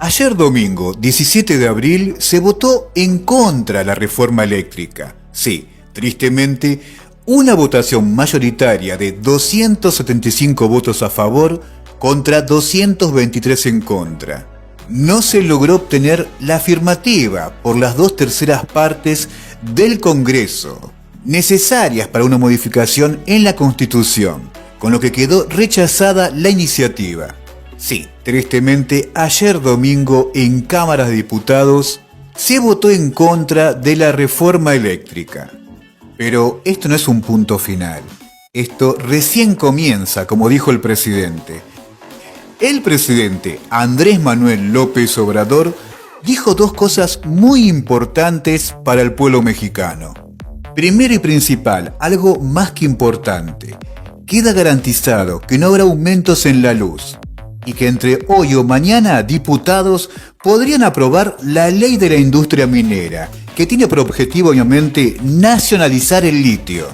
Ayer domingo, 17 de abril, se votó en contra de la reforma eléctrica. Sí, tristemente, una votación mayoritaria de 275 votos a favor contra 223 en contra. No se logró obtener la afirmativa por las 2/3 partes del Congreso, necesarias para una modificación en la Constitución, con lo que quedó rechazada la iniciativa. Sí, tristemente, ayer domingo en Cámara de Diputados se votó en contra de la reforma eléctrica. Pero esto no es un punto final. Esto recién comienza, como dijo el presidente. El presidente Andrés Manuel López Obrador dijo dos cosas muy importantes para el pueblo mexicano. Primero y principal, algo más que importante. Queda garantizado que no habrá aumentos en la luz y que entre hoy o mañana diputados podrían aprobar la ley de la industria minera, que tiene por objetivo obviamente nacionalizar el litio.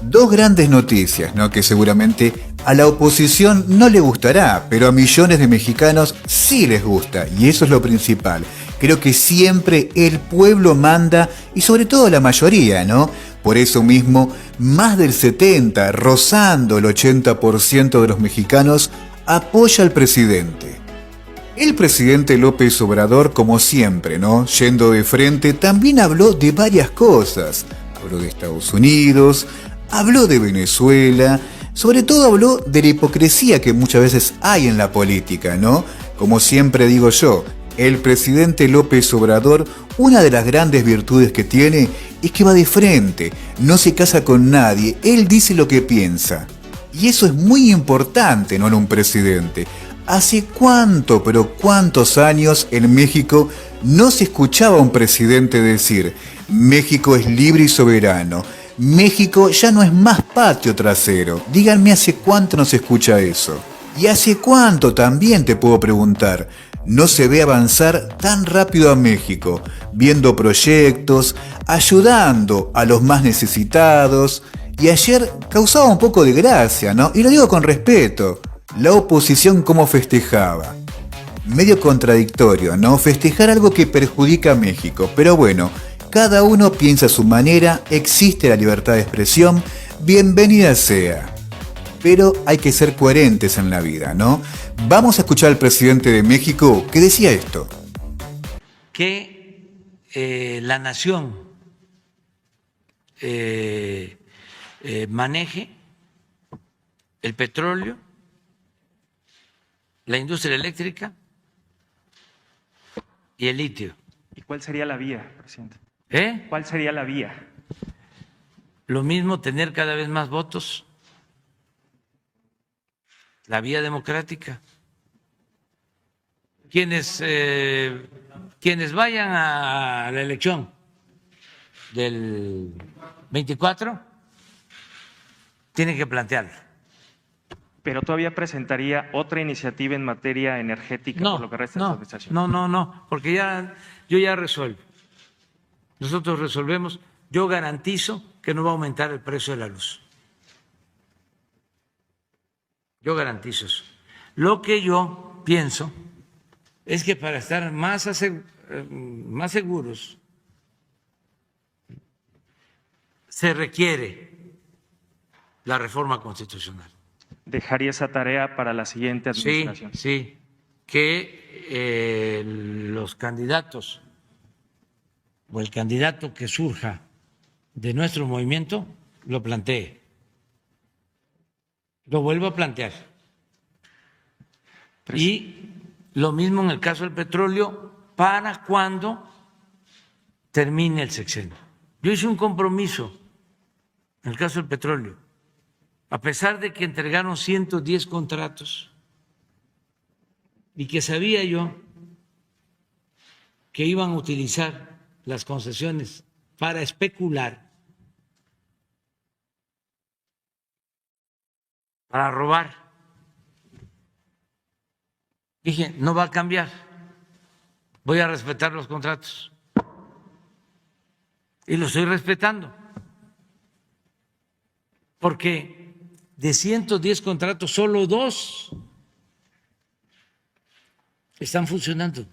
Dos grandes noticias, ¿no? Que seguramente a la oposición no le gustará, pero a millones de mexicanos sí les gusta, y eso es lo principal. Creo que siempre el pueblo manda, y sobre todo la mayoría, ¿no? Por eso mismo, más del 70, rozando el 80% de los mexicanos, apoya al presidente. El presidente López Obrador, como siempre, ¿no? Yendo de frente, también habló de varias cosas. Habló de Estados Unidos, habló de Venezuela, sobre todo habló de la hipocresía que muchas veces hay en la política, ¿no? Como siempre digo yo, el presidente López Obrador, una de las grandes virtudes que tiene es que va de frente, no se casa con nadie, él dice lo que piensa. Y eso es muy importante, ¿no? En un presidente. ¿Hace cuánto, pero cuántos años en México no se escuchaba a un presidente decir: México es libre y soberano, México ya no es más patio trasero? Díganme, ¿hace cuánto no se escucha eso? ¿Y hace cuánto, también te puedo preguntar, no se ve avanzar tan rápido a México, viendo proyectos, ayudando a los más necesitados? Y ayer causaba un poco de gracia, ¿no? Y lo digo con respeto. La oposición cómo festejaba. Medio contradictorio, ¿no? Festejar algo que perjudica a México. Pero bueno, cada uno piensa a su manera, existe la libertad de expresión, bienvenida sea. Pero hay que ser coherentes en la vida, ¿no? Vamos a escuchar al presidente de México que decía esto. Que la nación maneje el petróleo, la industria eléctrica y el litio. ¿Y cuál sería la vía, presidente? ¿Cuál sería la vía? Lo mismo, tener cada vez más votos, la vía democrática. Quienes vayan a la elección del 24 tienen que plantearlo. Pero todavía presentaría otra iniciativa en materia energética por lo que resta de su administración. No, porque yo ya resuelvo. Nosotros resolvemos. Yo garantizo que no va a aumentar el precio de la luz. Yo garantizo eso. Lo que yo pienso es que para estar más seguros se requiere la reforma constitucional. ¿Dejaría esa tarea para la siguiente administración? Sí, que los candidatos o el candidato que surja de nuestro movimiento lo plantee. Lo vuelvo a plantear. Y lo mismo en el caso del petróleo, para cuando termine el sexenio. Yo hice un compromiso en el caso del petróleo. A pesar de que entregaron 110 contratos y que sabía yo que iban a utilizar las concesiones para especular, para robar, dije, no va a cambiar, voy a respetar los contratos. Y los estoy respetando. Porque de 110 contratos, solo 2 están funcionando.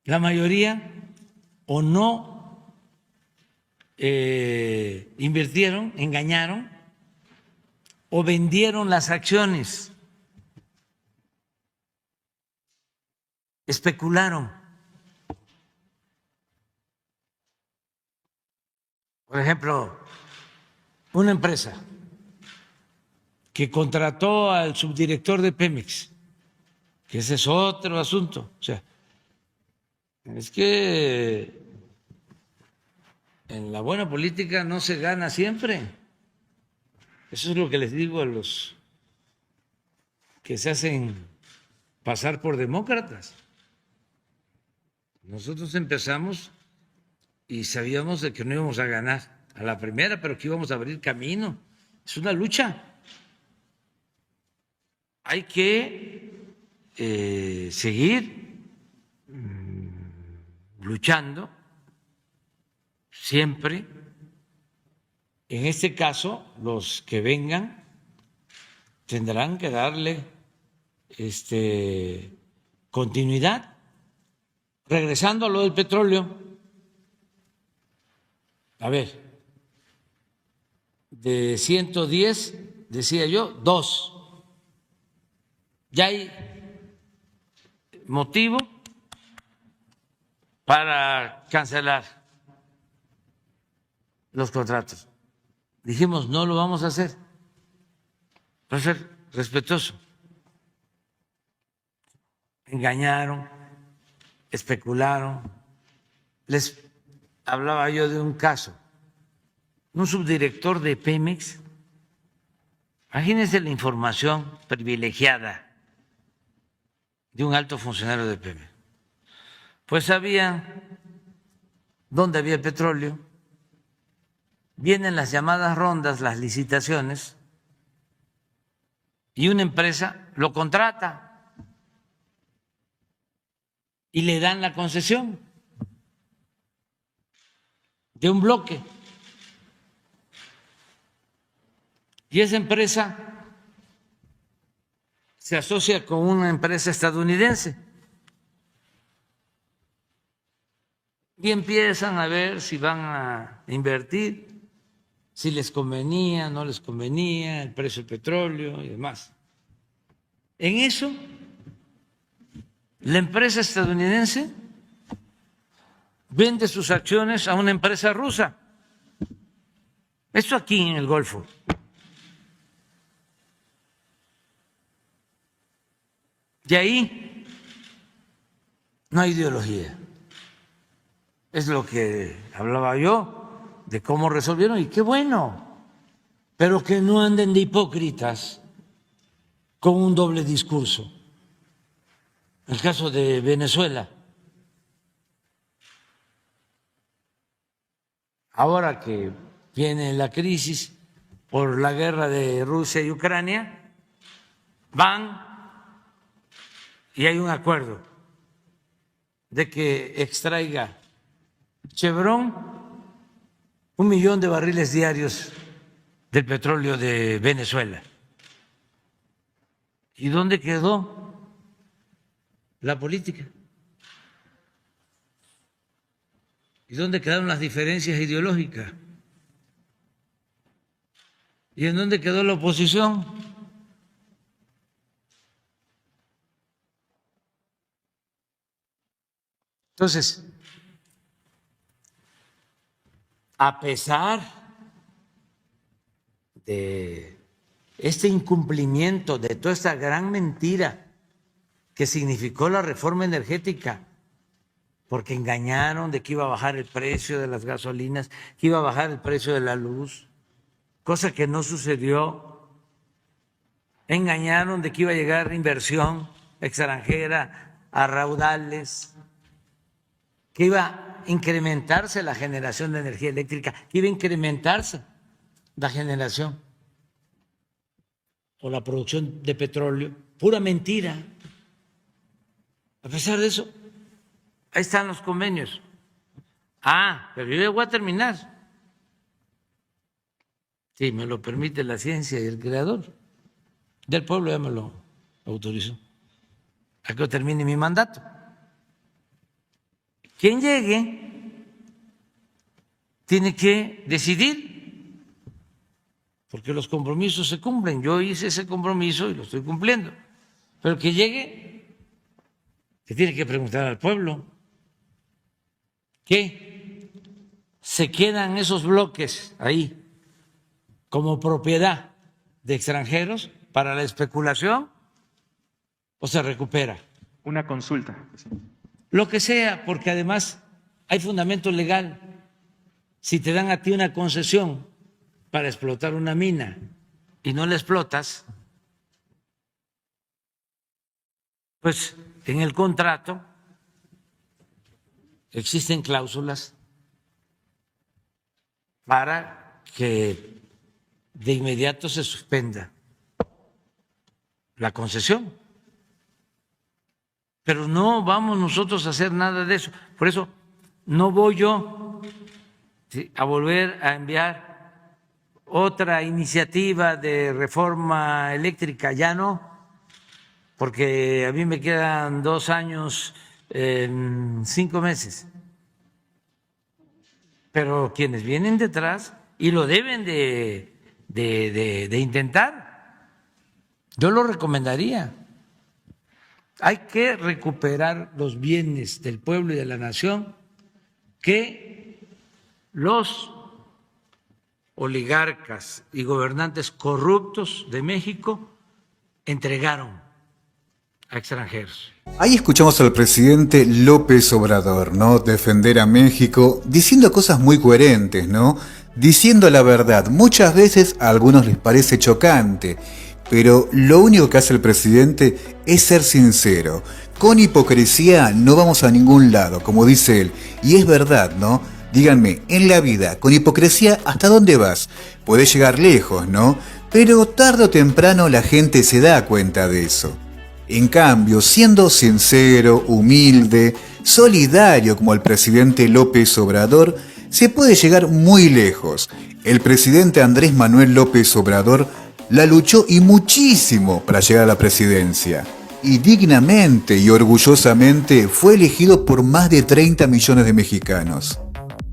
La mayoría o no invirtieron, engañaron o vendieron las acciones, especularon. Por ejemplo, una empresa que contrató al subdirector de Pemex, que ese es otro asunto. O sea, es que en la buena política no se gana siempre. Eso es lo que les digo a los que se hacen pasar por demócratas. Nosotros empezamos y sabíamos de que no íbamos a ganar a la primera, pero que íbamos a abrir camino. Es una lucha. Hay que seguir luchando siempre. En este caso, los que vengan tendrán que darle continuidad. Regresando a lo del petróleo, a ver, de 110, decía yo, 2. Ya hay motivo para cancelar los contratos. Dijimos, no lo vamos a hacer. Va a ser respetuoso. Engañaron, especularon. Les hablaba yo de un caso, un subdirector de Pemex. Imagínense la información privilegiada de un alto funcionario de Pemex. Pues sabía dónde había petróleo, vienen las llamadas rondas, las licitaciones, y una empresa lo contrata y le dan la concesión de un bloque. Y esa empresa se asocia con una empresa estadounidense y empiezan a ver si van a invertir, si les convenía, no les convenía, el precio del petróleo y demás. En eso, la empresa estadounidense vende sus acciones a una empresa rusa. Esto aquí en el Golfo. De ahí no hay ideología. Es lo que hablaba yo de cómo resolvieron, y qué bueno, pero que no anden de hipócritas con un doble discurso. El caso de Venezuela. Ahora que viene la crisis por la guerra de Rusia y Ucrania, van y hay un acuerdo de que extraiga Chevron 1 millón de barriles diarios del petróleo de Venezuela. ¿Y dónde quedó la política? ¿Y dónde quedaron las diferencias ideológicas? ¿Y en dónde quedó la oposición? Entonces, a pesar de este incumplimiento, de toda esta gran mentira que significó la reforma energética, porque engañaron de que iba a bajar el precio de las gasolinas, que iba a bajar el precio de la luz, cosa que no sucedió. Engañaron de que iba a llegar inversión extranjera a raudales, que iba a incrementarse la generación de energía eléctrica, que iba a incrementarse la generación o la producción de petróleo. Pura mentira. A pesar de eso, ahí están los convenios. Pero yo ya voy a terminar. Si me lo permite la ciencia y el creador del pueblo, ya me lo autorizó. a que termine mi mandato. Quien llegue tiene que decidir, porque los compromisos se cumplen. Yo hice ese compromiso y lo estoy cumpliendo. Pero que llegue, se tiene que preguntar al pueblo, ¿qué? ¿Se quedan esos bloques ahí como propiedad de extranjeros para la especulación o se recupera? Una consulta. Lo que sea, porque además hay fundamento legal. Si te dan a ti una concesión para explotar una mina y no la explotas, pues en el contrato existen cláusulas para que de inmediato se suspenda la concesión. Pero no vamos nosotros a hacer nada de eso. Por eso no voy yo a volver a enviar otra iniciativa de reforma eléctrica, ya no, porque a mí me quedan 2 años, 5 meses. Pero quienes vienen detrás y lo deben de intentar, yo lo recomendaría. Hay que recuperar los bienes del pueblo y de la nación que los oligarcas y gobernantes corruptos de México entregaron a extranjeros. Ahí escuchamos al presidente López Obrador, ¿no? Defender a México, diciendo cosas muy coherentes, ¿no? Diciendo la verdad. Muchas veces a algunos les parece chocante, pero lo único que hace el presidente es ser sincero. Con hipocresía no vamos a ningún lado, como dice él. Y es verdad, ¿no? Díganme, en la vida, con hipocresía, ¿hasta dónde vas? Podés llegar lejos, ¿no? Pero tarde o temprano la gente se da cuenta de eso. En cambio, siendo sincero, humilde, solidario como el presidente López Obrador, se puede llegar muy lejos. El presidente Andrés Manuel López Obrador la luchó y muchísimo para llegar a la presidencia. Y dignamente y orgullosamente fue elegido por más de 30 millones de mexicanos.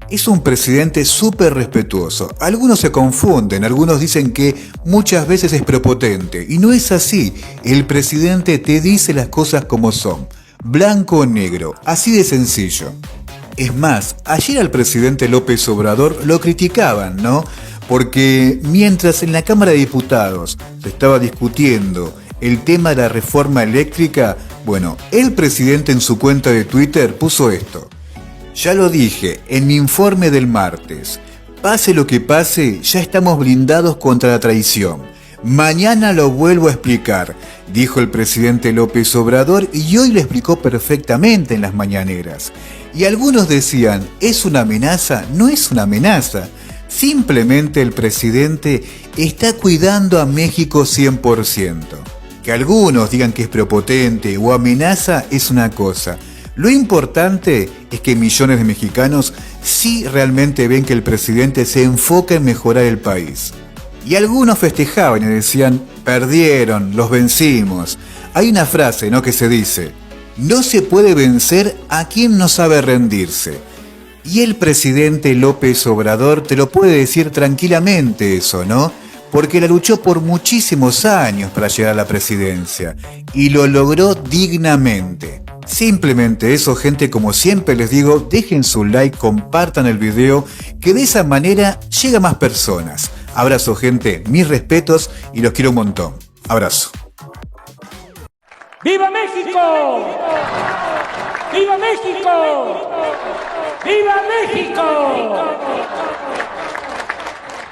Es un presidente súper respetuoso. Algunos se confunden, algunos dicen que muchas veces es prepotente. Y no es así. El presidente te dice las cosas como son. Blanco o negro, así de sencillo. Es más, ayer al presidente López Obrador lo criticaban, ¿no? Porque mientras en la Cámara de Diputados se estaba discutiendo el tema de la reforma eléctrica, bueno, el presidente en su cuenta de Twitter puso esto. Ya lo dije en mi informe del martes. Pase lo que pase, ya estamos blindados contra la traición. Mañana lo vuelvo a explicar, dijo el presidente López Obrador y hoy lo explicó perfectamente en las mañaneras. Y algunos decían, ¿es una amenaza? No es una amenaza. Simplemente el presidente está cuidando a México 100%. Que algunos digan que es prepotente o amenaza es una cosa. Lo importante es que millones de mexicanos sí realmente ven que el presidente se enfoca en mejorar el país. Y algunos festejaban y decían, perdieron, los vencimos. Hay una frase, ¿no?, que se dice, no se puede vencer a quien no sabe rendirse. Y el presidente López Obrador te lo puede decir tranquilamente eso, ¿no? Porque la luchó por muchísimos años para llegar a la presidencia y lo logró dignamente. Simplemente eso, gente, como siempre les digo, dejen su like, compartan el video, que de esa manera llega a más personas. Abrazo, gente, mis respetos y los quiero un montón. Abrazo. ¡Viva México! ¡Viva México! ¡Viva México!